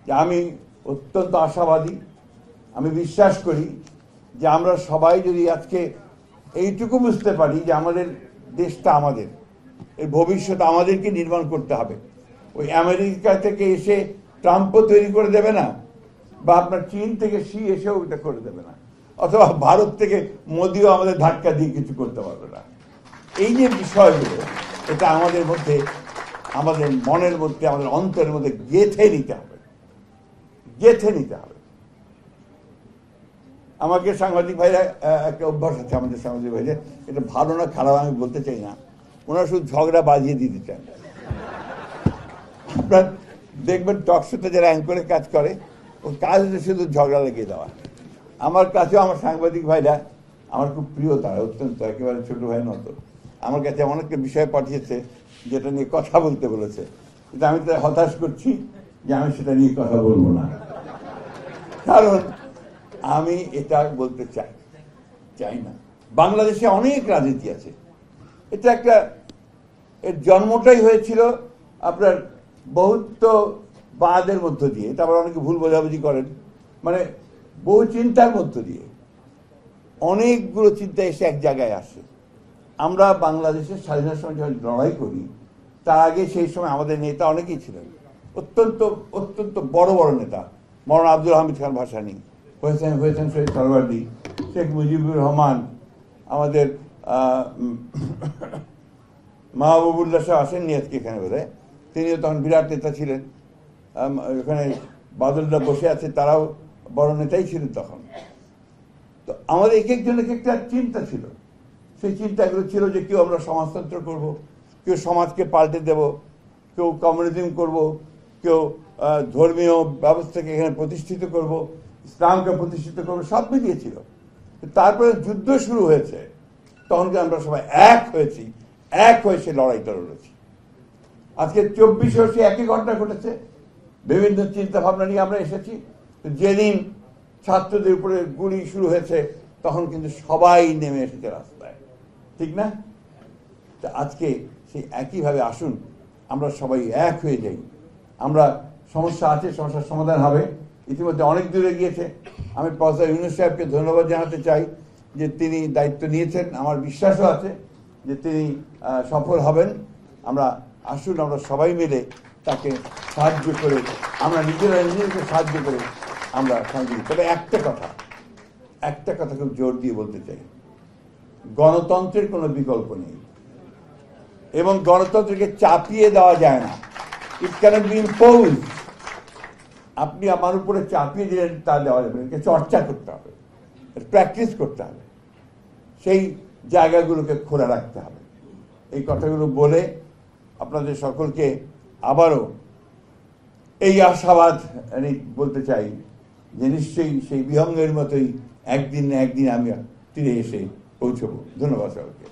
যে আমি অত্যন্ত আশাবাদী। আমি বিশ্বাস করি যে আমরা সবাই যদি আজকে এইটুকু বুঝতে পারি যে আমাদের দেশটা আমাদের, এই ভবিষ্যৎ আমাদেরকে নির্মাণ করতে হবে। ওই আমেরিকা থেকে এসে ট্রাম্পও তৈরি করে দেবে না, বা আপনার চীন থেকে শি এসেও এটা করে দেবে না, অথবা ভারত থেকে মোদিও আমাদের ধাক্কা দিয়ে কিছু করতে পারবে না। এই যে বিষয়গুলো, এটা আমাদের মধ্যে, আমাদের মনের মধ্যে, আমাদের অন্তরের মধ্যে গেঁথে নিতে হবে, গেঁথে নিতে হবে। আমাকে সাংবাদিক ভাইরা, একটা অভ্যাস আছে আমাদের সাংবাদিক ভাইরা, এটা ভালো না খারাপ আমি বলতে চাই না, ওনারা শুধু ঝগড়া বাজিয়ে দিতে চান। আপনার দেখবেন টকশোতে যারা অ্যাঙ্করের কাজ করে, ও কাজ হচ্ছে শুধু ঝগড়া লেগে দেওয়া। আমার কাছেও আমার সাংবাদিক ভাইরা আমার খুব প্রিয়, তারা অত্যন্ত একেবারে ছোট ভাইয়ের মতো। আমার কাছে অনেকটা বিষয় পাঠিয়েছে যেটা নিয়ে কথা বলতে বলেছে, কিন্তু আমি তো হতাশ করছি যে আমি সেটা নিয়ে কথা বলবো না, কারণ আমি এটা বলতে চাই না। বাংলাদেশে অনেক রাজনীতি আছে, এটা একটা, এর জন্মটাই হয়েছিল আপনার বহুত্ববাদের মধ্য দিয়ে। এটা আবার অনেকে ভুল বোঝাবুঝি করেন, মানে বহু চিন্তার মধ্য দিয়ে অনেকগুলো চিন্তা এসে এক জায়গায় আসে। আমরা বাংলাদেশের স্বাধীনতার সময় যখন লড়াই করি, তার আগে সেই সময় আমাদের নেতা অনেকেই ছিলেন, অত্যন্ত অত্যন্ত বড় বড় নেতা। মৌলানা আব্দুল হামিদ খান ভাসানী, হয়েছেন শহীদ সরওয়ার্দী, শেখ মুজিবুর রহমান, আমাদের মাহবুবুল্লাহ শাহ আসেননি আজকে এখানে বোধহয়, তিনিও তখন বিরাট নেতা ছিলেন। এখানে বাদলরা বসে আছে, তারাও বড় নেতাই ছিলেন তখন। তো আমাদের এক একজনের একটা চিন্তা ছিল। সেই চিন্তাগুলো ছিল যে কেউ আমরা সমাজতন্ত্র করব, কেউ সমাজকে পাল্টে দেব, কেউ কমিউনিজম করব, কেউ ধর্মীয় ব্যবস্থাকে এখানে প্রতিষ্ঠিত করব, ইসলামকে প্রতিষ্ঠিত করব, সব মিলিয়েছিল। তারপরে যুদ্ধ শুরু হয়েছে, তখন আমরা সবাই এক হয়েছি, এক হয়ে সে লড়াইটা লড়েছি। আজকে 24 বছর একই ঘটনা ঘটেছে, বিভিন্ন চিন্তা ভাবনা নিয়ে আমরা এসেছি। যেদিন ছাত্রদের উপরে গুলি শুরু হয়েছে, তখন কিন্তু সবাই নেমে এসেছে রাস্তায়, ঠিক না? তা আজকে সেই একইভাবে আসুন আমরা সবাই এক হয়ে যাই। আমরা, সমস্যা আছে, সমস্যার সমাধান হবে, ইতিমধ্যে অনেক দূরে গিয়েছে। আমি প্রফেসর ইউনূস সাহেবকে ধন্যবাদ জানাতে চাই যে তিনি দায়িত্ব নিয়েছেন। আমার বিশ্বাসও আছে যে তিনি সফল হবেন। আমরা আসুন আমরা সবাই মিলে তাকে সাহায্য করে, আমরা নিজেদেরকে সাহায্য করে আমরা সঙ্গে। তবে একটা কথা খুব জোর দিয়ে বলতে চাই, গণতন্ত্রের কোনো বিকল্প নেই, এবং গণতন্ত্রকে চাপিয়ে দেওয়া যায় না। ইট ক্যানট বি ইম্পোজড। আপনি আমার উপরে চাপিয়ে দিলেন তা দেওয়া যাবে না, চর্চা করতে হবে, প্র্যাকটিস করতে হবে, সেই জায়গাগুলোকে খোলা রাখতে হবে। এই কথাগুলো বলে আপনাদের সকলকে আবারও এই আশাবাদ আমি বলতে চাই যে নিশ্চয়ই সেই বিহঙ্গের মতোই একদিন না একদিন আমি তীরে এসে পৌঁছবো। ধন্যবাদ সকলকে।